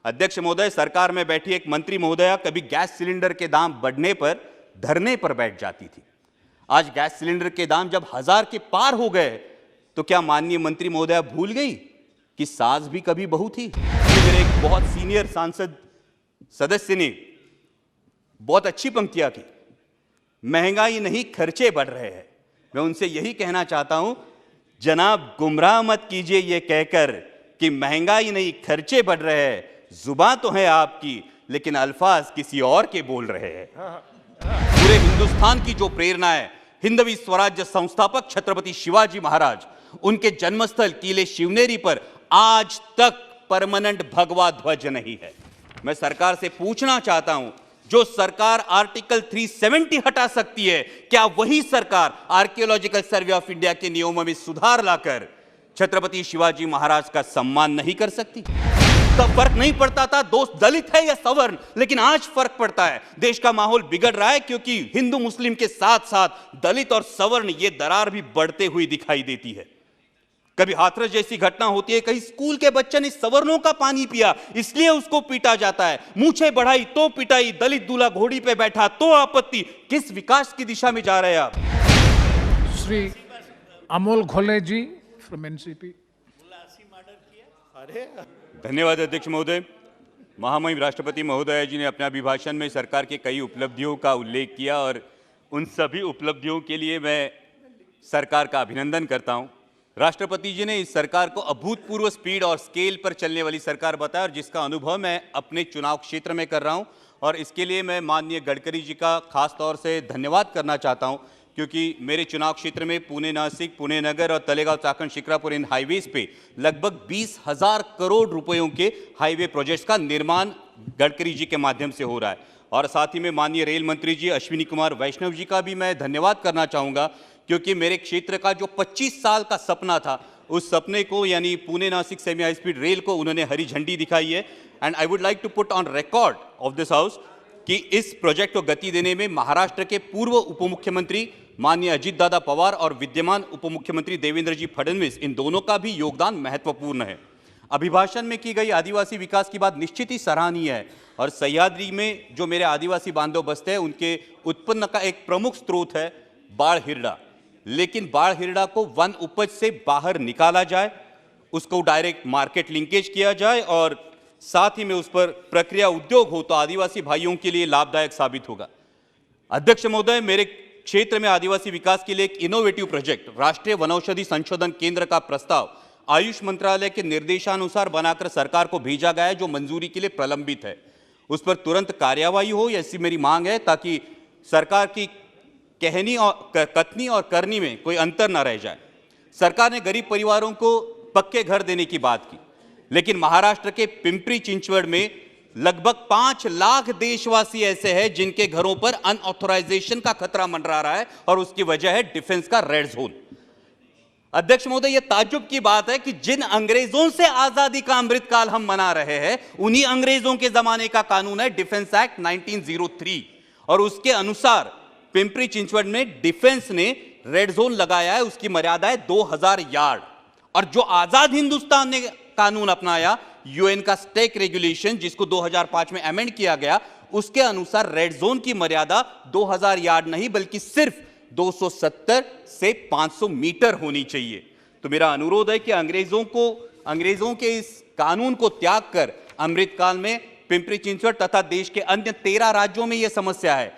अध्यक्ष महोदय, सरकार में बैठी एक मंत्री महोदया कभी गैस सिलेंडर के दाम बढ़ने पर धरने पर बैठ जाती थी। आज गैस सिलेंडर के दाम जब 1000 के पार हो गए तो क्या माननीय मंत्री महोदया भूल गई कि सास भी कभी बहू थी? मेरे एक बहुत सीनियर सांसद सदस्य ने बहुत अच्छी पंक्तियां की, महंगाई नहीं खर्चे बढ़ रहे हैं। मैं उनसे यही कहना चाहता हूं, जनाब गुमराह मत कीजिए ये कहकर कि महंगाई नहीं खर्चे बढ़ रहे हैं। जुबान तो है आपकी, लेकिन अल्फाज किसी और के बोल रहे हैं। पूरे हिंदुस्तान की जो प्रेरणा है, हिंदवी स्वराज्य संस्थापक छत्रपति शिवाजी महाराज, उनके जन्मस्थल किले शिवनेरी पर आज तक परमानेंट भगवा ध्वज नहीं है। मैं सरकार से पूछना चाहता हूं, जो सरकार आर्टिकल 370 हटा सकती है, क्या वही सरकार आर्कियोलॉजिकल सर्वे ऑफ इंडिया के नियमों में सुधार लाकर छत्रपति शिवाजी महाराज का सम्मान नहीं कर सकती? तब फर्क नहीं पड़ता था दोस्त दलित है या सवर्ण, लेकिन आज फर्क पड़ता है। देश का माहौल बिगड़ रहा है क्योंकि हिंदू मुस्लिम के साथ साथ दलित और सवर्ण ये दरार भी बढ़ते हुई दिखाई देती है। कभी हाथरस जैसी घटना होती है, कहीं स्कूल के बच्चे ने सवर्णों का पानी पिया इसलिए उसको पीटा जाता है। मूछें बढ़ाई तो पिटाई, दलित दूल्हा घोड़ी पे बैठा तो आपत्ति। किस विकास की दिशा में जा रहे हैं आप? श्री अमोल घोले जी फ्रॉम एनसीपी। धन्यवाद अध्यक्ष महोदय। महामहिम राष्ट्रपति महोदय जी ने अपने अभिभाषण में सरकार के कई उपलब्धियों का उल्लेख किया और उन सभी उपलब्धियों के लिए मैं सरकार का अभिनंदन करता हूं। राष्ट्रपति जी ने इस सरकार को अभूतपूर्व स्पीड और स्केल पर चलने वाली सरकार बताया और जिसका अनुभव मैं अपने चुनाव क्षेत्र में कर रहा हूं, और इसके लिए मैं माननीय गडकरी जी का खास तौर से धन्यवाद करना चाहता हूं, क्योंकि मेरे चुनाव क्षेत्र में पुणे नासिक, पुणे नगर और तलेगांव चाकण शिक्रापुर इन हाईवेज पे लगभग 20,000 करोड़ रुपयों के हाईवे प्रोजेक्ट्स का निर्माण गडकरी जी के माध्यम से हो रहा है। और साथ ही में माननीय रेल मंत्री जी अश्विनी कुमार वैष्णव जी का भी मैं धन्यवाद करना चाहूँगा, क्योंकि मेरे क्षेत्र का जो 25 साल का सपना था, उस सपने को यानी Pune Nashik semi high speed rail को उन्होंने हरी झंडी दिखाई है। And I would like to put on record of this house कि इस प्रोजेक्ट को गति देने में महाराष्ट्र के पूर्व उप मुख्यमंत्री माननीय अजित दादा पवार और विद्यमान उप मुख्यमंत्री देवेंद्र जी फडणवीस, इन दोनों का भी योगदान महत्वपूर्ण है। अभिभाषण में की गई आदिवासी विकास की बात निश्चित ही सराहनीय है और सह्याद्री में जो मेरे आदिवासी बांधव बसते हैं उनके उत्पन्न का एक प्रमुख स्रोत है बाढ़ हिरडा। लेकिन बाढ़ हिरडा को वन उपज से बाहर निकाला जाए, उसको डायरेक्ट मार्केट लिंकेज किया जाए और साथ ही में उस पर प्रक्रिया उद्योग हो तो आदिवासी भाइयों के लिए लाभदायक साबित होगा। अध्यक्ष महोदय, मेरे क्षेत्र में आदिवासी विकास के लिए एक इनोवेटिव प्रोजेक्ट राष्ट्रीय वनौषधि संशोधन केंद्र का प्रस्ताव आयुष मंत्रालय के निर्देशानुसार बनाकर सरकार को भेजा गया है, जो मंजूरी के लिए प्रलंबित है। उस पर तुरंत कार्यवाही हो, ऐसी मेरी मांग है, ताकि सरकार की कहनी और कथनी और करनी में कोई अंतर न रह जाए। सरकार ने गरीब परिवारों को पक्के घर देने की बात की, लेकिन महाराष्ट्र के पिंपरी चिंचवड़ में लगभग 5 लाख देशवासी ऐसे हैं जिनके घरों पर अनऑथराइजेशन का खतरा मंडरा रहा है और उसकी वजह है डिफेंस का रेड जोन। अध्यक्ष महोदय, यह ताज्जुब की बात है कि जिन अंग्रेजों से आजादी का अमृतकाल हम मना रहे हैं, उन्हीं अंग्रेजों के जमाने का कानून है डिफेंस एक्ट 1903 और उसके अनुसार पिंपरी चिंचवड़ में डिफेंस ने रेड जोन लगाया है। उसकी मर्यादा है 2000 यार्ड। और जो आजाद हिंदुस्तान ने कानून अपनाया, यूएन का स्टेक रेगुलेशन, जिसको 2005 में अमेंड किया गया, उसके अनुसार रेड जोन की मर्यादा 2000 यार्ड नहीं बल्कि सिर्फ 270 से 500 मीटर होनी चाहिए। तो मेरा अनुरोध है कि अंग्रेजों के इस कानून को त्याग कर अमृतकाल में पिंपरी चिंचवड़ तथा देश के अन्य 13 राज्यों में यह समस्या है,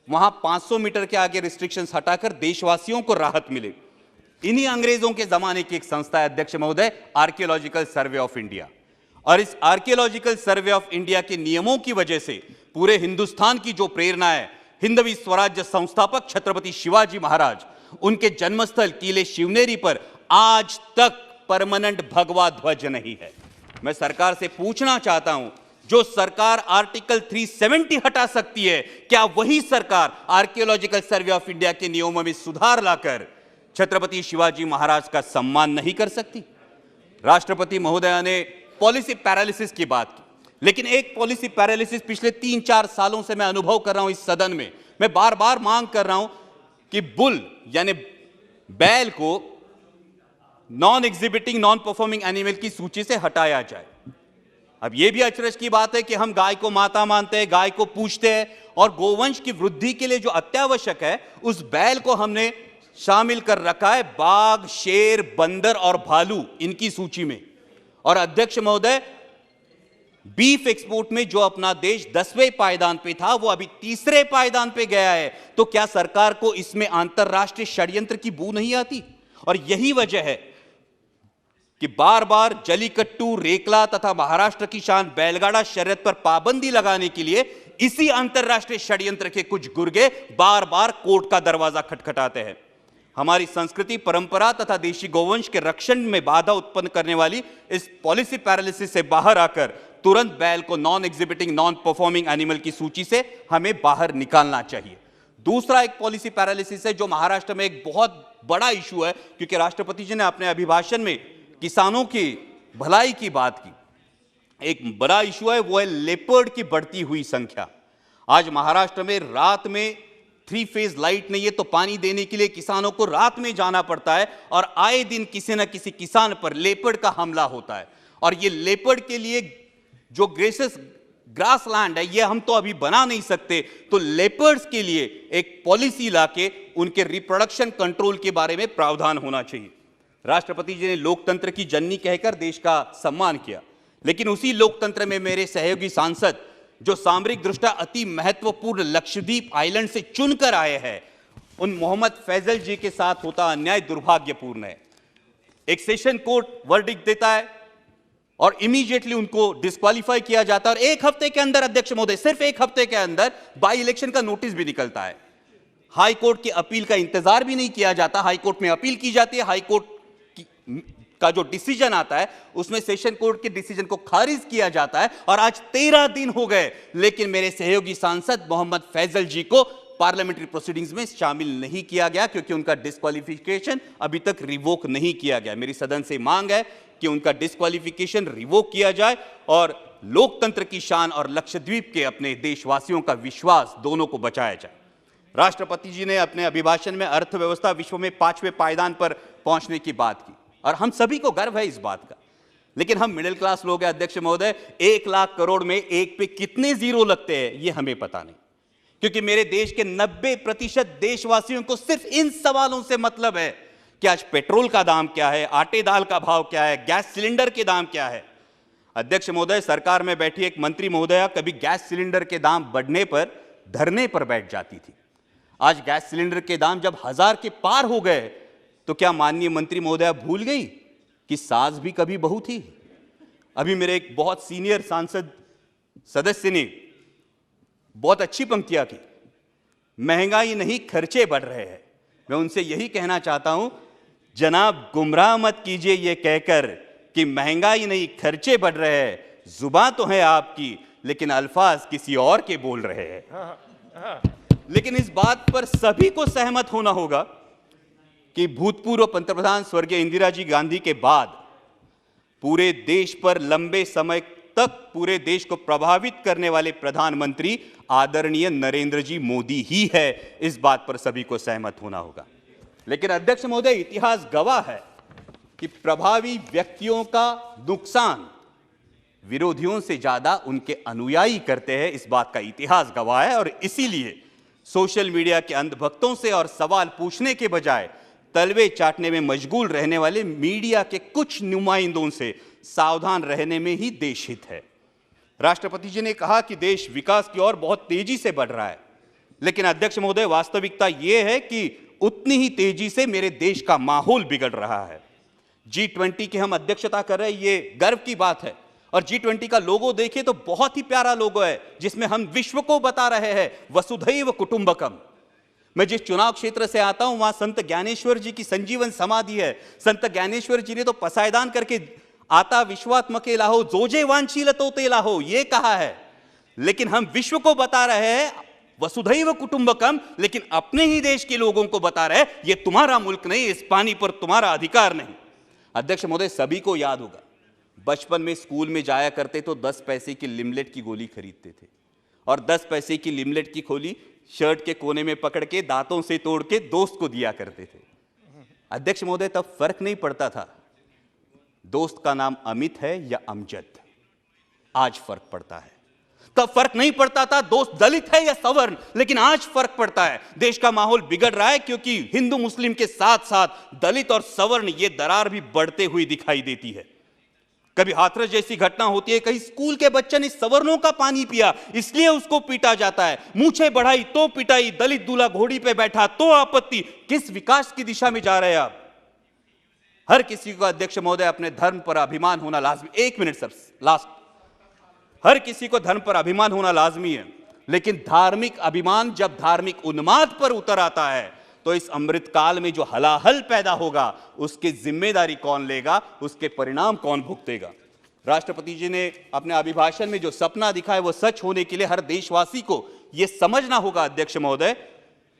वहां 500 मीटर के आगे रिस्ट्रिक्शंस हटाकर देशवासियों को राहत मिले। इन्हीं अंग्रेजों के जमाने की एक संस्था है अध्यक्ष महोदय, आर्कियोलॉजिकल सर्वे ऑफ इंडिया, और इस आर्कियोलॉजिकल सर्वे ऑफ इंडिया के नियमों की वजह से पूरे हिंदुस्तान की जो प्रेरणा है, हिंदवी स्वराज्य संस्थापक छत्रपति शिवाजी महाराज, उनके जन्मस्थल किले शिवनेरी पर आज तक परमानेंट भगवा ध्वज नहीं है। मैं सरकार से पूछना चाहता हूं, जो सरकार आर्टिकल 370 हटा सकती है, क्या वही सरकार आर्कियोलॉजिकल सर्वे ऑफ इंडिया के नियमों में सुधार लाकर छत्रपति शिवाजी महाराज का सम्मान नहीं कर सकती? राष्ट्रपति महोदया ने पॉलिसी पैरालिसिस की बात की, लेकिन एक पॉलिसी पैरालिसिस पिछले 3-4 सालों से मैं अनुभव कर रहा हूं इस सदन में। मैं बार बार मांग कर रहा हूं कि बुल यानी बैल को non exhibiting non performing animal की सूची से हटाया जाए। अब यह भी अचरज की बात है कि हम गाय को माता मानते हैं, गाय को पूजते हैं, और गोवंश की वृद्धि के लिए जो अत्यावश्यक है उस बैल को हमने शामिल कर रखा है बाघ, शेर, बंदर और भालू इनकी सूची में। और अध्यक्ष महोदय, बीफ एक्सपोर्ट में जो अपना देश 10वें पायदान पे था वो अभी 3रे पायदान पे गया है। तो क्या सरकार को इसमें अंतरराष्ट्रीय षड्यंत्र की बू नहीं आती? और यही वजह है कि बार बार जलीकट्टू, रेकला तथा महाराष्ट्र की शान बैलगाड़ा शर्यत पर पाबंदी लगाने के लिए इसी अंतरराष्ट्रीय षड्यंत्र के कुछ गुर्गे बार बार कोर्ट का दरवाजा खटखटाते हैं। हमारी संस्कृति, परंपरा तथा देशी गोवंश के रक्षण में बाधा उत्पन्न करने वाली इस पॉलिसी पैरालिसिस से बाहर आकर तुरंत बैल को non exhibiting, non performing animal की सूची से हमें बाहर निकालना चाहिए। दूसरा एक पॉलिसी पैरालिसिस है जो महाराष्ट्र में एक बहुत बड़ा इशू है, क्योंकि राष्ट्रपति जी ने अपने अभिभाषण में किसानों की भलाई की बात की। एक बड़ा इशू है वो है लेपर्ड की बढ़ती हुई संख्या। आज महाराष्ट्र में रात में 3 फेज लाइट नहीं है तो पानी देने के लिए किसानों को रात में जाना पड़ता है, और आए दिन किसी न किसी किसान पर लेपर्ड का हमला होता है। और ये लेपर्ड के लिए जो ग्रास लैंड है ये हम तो अभी बना नहीं सकते, तो लेपर्ड्स के लिए एक पॉलिसी लाके उनके रिप्रोडक्शन कंट्रोल के बारे में प्रावधान होना चाहिए। राष्ट्रपति जी ने लोकतंत्र की जननी कहकर देश का सम्मान किया, लेकिन उसी लोकतंत्र में मेरे सहयोगी सांसद जो सामरिक दृष्टया अति महत्वपूर्ण लक्षद्वीप आइलैंड से चुनकर आए हैं, उन मोहम्मद फैजल जी के साथ होता अन्याय दुर्भाग्यपूर्ण है। एक सेशन कोर्ट वर्डिक्ट देता है और इमीडिएटली उनको डिस्क्वालीफाई किया जाता है, और 1 हफ्ते के अंदर, अध्यक्ष महोदय, सिर्फ 1 हफ्ते के अंदर बाई इलेक्शन का नोटिस भी निकलता है। हाई कोर्ट की अपील का इंतजार भी नहीं किया जाता, हाई कोर्ट में अपील की जाती है, हाई कोर्ट का जो डिसीजन आता है उसमें सेशन कोर्ट के डिसीजन को खारिज किया जाता है, और आज 13 दिन हो गए लेकिन मेरे सहयोगी सांसद मोहम्मद फैजल जी को पार्लियामेंट्री प्रोसीडिंग्स में शामिल नहीं किया गया, क्योंकि उनका डिस्क्वालिफिकेशन अभी तक रिवोक नहीं किया गया। मेरी सदन से मांग है कि उनका डिस्क्वालिफिकेशन रिवोक किया जाए और लोकतंत्र की शान और लक्षद्वीप के अपने देशवासियों का विश्वास दोनों को बचाया जाए। राष्ट्रपति जी ने अपने अभिभाषण में अर्थव्यवस्था विश्व में 5वें पायदान पर पहुंचने की बात की, और हम सभी को गर्व है इस बात का। लेकिन हम मिडिल क्लास लोग हैं अध्यक्ष महोदय, 1 लाख करोड़ में 1 पे कितने जीरो लगते हैं ये हमें पता नहीं, क्योंकि मेरे देश के 90% देशवासियों को सिर्फ इन सवालों से मतलब है कि आज पेट्रोल का दाम क्या है, आटे दाल का भाव क्या है, गैस सिलेंडर के दाम क्या है। अध्यक्ष महोदय, सरकार में बैठी एक मंत्री महोदया कभी गैस सिलेंडर के दाम बढ़ने पर धरने पर बैठ जाती थी। आज गैस सिलेंडर के दाम जब 1000 के पार हो गए तो क्या माननीय मंत्री महोदया भूल गई कि सास भी कभी बहू थी? अभी मेरे एक बहुत सीनियर सांसद सदस्य ने बहुत अच्छी पंक्तियां की, महंगाई नहीं खर्चे बढ़ रहे हैं। मैं उनसे यही कहना चाहता हूं, जनाब गुमराह मत कीजिए ये कहकर कि महंगाई नहीं खर्चे बढ़ रहे हैं। जुबान तो है आपकी लेकिन अल्फाज किसी और के बोल रहे हैं। लेकिन इस बात पर सभी को सहमत होना होगा कि भूतपूर्व पंतप्रधान स्वर्गीय इंदिरा जी गांधी के बाद पूरे देश पर लंबे समय तक पूरे देश को प्रभावित करने वाले प्रधानमंत्री आदरणीय नरेंद्र जी मोदी ही है। इस बात पर सभी को सहमत होना होगा। लेकिन अध्यक्ष महोदय, इतिहास गवाह है कि प्रभावी व्यक्तियों का नुकसान विरोधियों से ज्यादा उनके अनुयायी करते हैं। इस बात का इतिहास गवाह है, और इसीलिए सोशल मीडिया के अंधभक्तों से और सवाल पूछने के बजाय तलवे चाटने में मशगूल रहने वाले मीडिया के कुछ नुमाइंदों से सावधान रहने में ही देश हित है। राष्ट्रपति जी ने कहा कि देश विकास की ओर बहुत तेजी से बढ़ रहा है, लेकिन अध्यक्ष महोदय, वास्तविकता यह है कि उतनी ही तेजी से मेरे देश का माहौल बिगड़ रहा है। G20 की हम अध्यक्षता कर रहे हैं, ये गर्व की बात है, और G20 का लोगो देखिए तो बहुत ही प्यारा लोगो है, जिसमें हम विश्व को बता रहे हैं वसुधैव कुटुंबकम। मैं जिस चुनाव क्षेत्र से आता हूं वहां संत ज्ञानेश्वर जी की संजीवन समाधि है। संत ज्ञानेश्वर जी ने तो पसायदान करके आता विश्वात्मके लाहो जोजे वांछीलतो ते लाहो ये कहा है, लेकिन हम विश्व को बता रहे हैं वसुधैव कुटुंबकम, लेकिन अपने ही देश के लोगों को बता रहे हैं ये तुम्हारा मुल्क नहीं, इस पानी पर तुम्हारा अधिकार नहीं। अध्यक्ष महोदय, सभी को याद होगा बचपन में स्कूल में जाया करते तो 10 पैसे की लिमलेट की गोली खरीदते थे, और 10 पैसे की लिमलेट की गोली शर्ट के कोने में पकड़ के दांतों से तोड़ के दोस्त को दिया करते थे। अध्यक्ष महोदय, तब फर्क नहीं पड़ता था दोस्त का नाम अमित है या अमजद। आज फर्क पड़ता है। तब फर्क नहीं पड़ता था दोस्त दलित है या सवर्ण, लेकिन आज फर्क पड़ता है। देश का माहौल बिगड़ रहा है क्योंकि हिंदू मुस्लिम के साथ साथ दलित और सवर्ण ये दरार भी बढ़ते हुई दिखाई देती है। कभी हाथरस जैसी घटना होती है, कहीं स्कूल के बच्चे ने सवर्णों का पानी पिया इसलिए उसको पीटा जाता है, मूछें बढ़ाई तो पिटाई, दलित दूल्हा घोड़ी पे बैठा तो आपत्ति। किस विकास की दिशा में जा रहे हैं आप? हर किसी को अध्यक्ष महोदय अपने धर्म पर अभिमान होना लाजमी। 1 मिनट सर, लास्ट। हर किसी को धर्म पर अभिमान होना लाजमी है, लेकिन धार्मिक अभिमान जब धार्मिक उन्माद पर उतर आता है तो इस अमृत काल में जो हलाहल पैदा होगा उसकी जिम्मेदारी कौन लेगा, उसके परिणाम कौन भुगतेगा? राष्ट्रपति जी ने अपने अभिभाषण में जो सपना दिखाया वो सच होने के लिए हर देशवासी को यह समझना होगा अध्यक्ष महोदय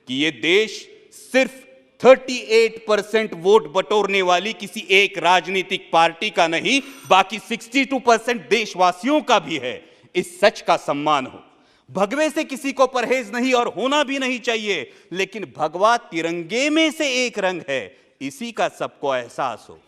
कि यह देश सिर्फ 38% वोट बटोरने वाली किसी एक राजनीतिक पार्टी का नहीं, बाकी 62% देशवासियों का भी है। इस सच का सम्मान हो। भगवे से किसी को परहेज नहीं और होना भी नहीं चाहिए, लेकिन भगवा तिरंगे में से एक रंग है, इसी का सबको एहसास हो।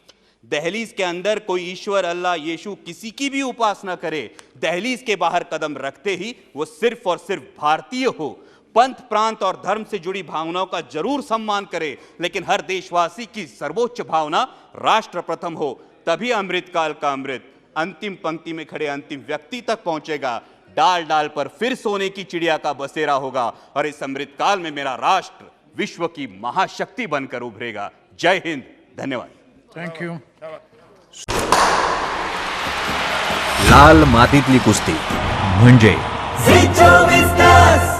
दहलीज के अंदर कोई ईश्वर, अल्लाह, यीशु किसी की भी उपासना करे, दहलीज के बाहर कदम रखते ही वो सिर्फ और सिर्फ भारतीय हो। पंथ, प्रांत और धर्म से जुड़ी भावनाओं का जरूर सम्मान करे, लेकिन हर देशवासी की सर्वोच्च भावना राष्ट्र प्रथम हो। तभी अमृतकाल का अमृत अंतिम पंक्ति में खड़े अंतिम व्यक्ति तक पहुंचेगा। डाल डाल पर फिर सोने की चिड़िया का बसेरा होगा और इस अमृतकाल में मेरा राष्ट्र विश्व की महाशक्ति बनकर उभरेगा। जय हिंद, धन्यवाद। Thank you. लाल मातीतली कुस्ती म्हणजे झी 24 तास